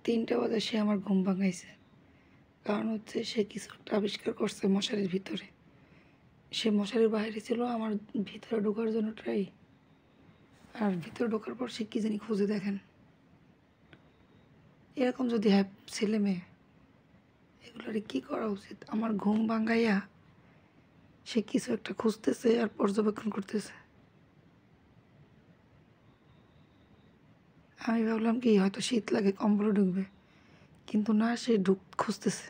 3টা বাজে সে আমার ঘুম ভাঙাইছে। কারণ হচ্ছে সে কিছু একটা আবিষ্কার করছে মশারির ভিতরে। সে মশারির বাইরে ছিল আমার ভিতরে ঢোকার জন্য ট্রাই, আর ভিতরে ঢোকার পর সে কী জানি খুঁজে। দেখেন এরকম যদি হয় ছেলে মেয়ে, এগুলোর কী করা উচিত? আমার ঘুম ভাঙাইয়া সে কিছু একটা খুঁজতেছে আর পর্যবেক্ষণ করতেছে। আমি ভাবলাম কি হয়তো শীত লাগে কম্বলে ঢুকবে, কিন্তু না, সে খুঁজতেছে।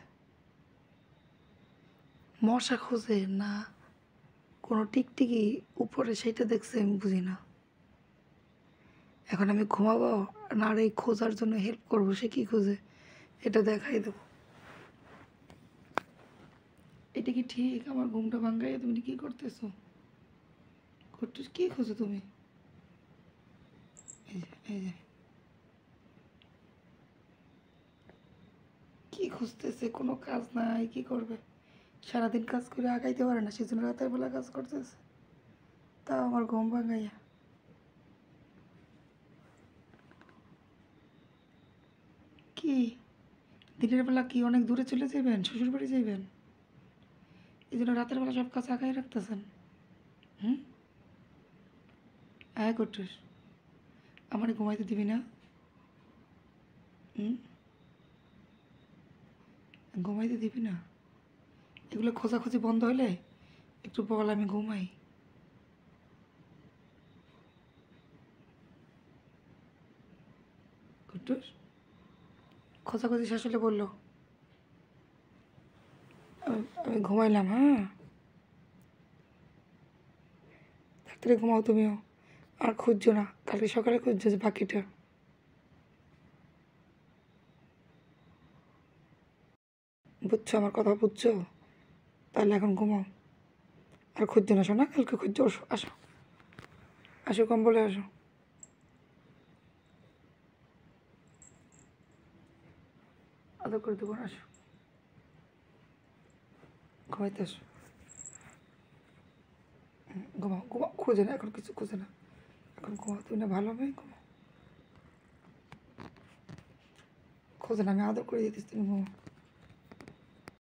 মশা খোঁজে না কোনো টিকটিকি উপরে, সেটা দেখছে আমি বুঝি না। এখন আমি ঘুমাবো না আর এই খোঁজার জন্য হেল্প করবো? সে কী খোঁজে এটা দেখাই দেবো। এটা কি ঠিক? আমার ঘুমটা ভাঙ্গাইয়া তুমি কী করতেছো? কী খোঁজো তুমি? এই যে এই যে কী খুঁজতেছে? কোনো কাজ নাই, কী করবে? সারাদিন কাজ করে আগাইতে পারে না, সেজন্য রাতের বেলা কাজ করতেছে, তাও আমার ঘুম ভাঙাইয়া। কি দিনের বেলা কি অনেক দূরে চলে যাবেন, শ্বশুর বাড়ি যাইবেন, এই জন্য রাতের বেলা সব কাজ আগাই রাখতেছেন? হুম, আয় করছিস, আমার ঘুমাইতে দিবি না? হুম, ঘুমাইতে দিবি না? এগুলো খোঁজাখুঁজি বন্ধ হলে একটু বল, আমি ঘুমাই। কুট্টুস, খোঁজাখুঁজি শেষ হলে বললো আমি ঘুমাইলাম। হ্যাঁ, তাড়াতাড়ি ঘুমাও তুমিও, আর খুঁজছো না, কালকে সকালে খুঁজছো যে বাকিটা। বুঝছো আমার কথা? বুঝছো? তাহলে এখন ঘুমাও, আর খুঁজছো না শোনা, কালকে খুঁজছো। আসো আসো আসো, কম্বলে আসো, আদর করে দেবো। আসো, ঘুমাইতে আসো। ঘুমাও ঘুমাও, খুঁজে না এখন, কিছু খুঁজে না এখন, ঘুমাও তুমি না ভালো মেয়ে, ঘুমাও। খোঁজে না, আমি আদর করে দিতেছি, তুমি ঘুমাও।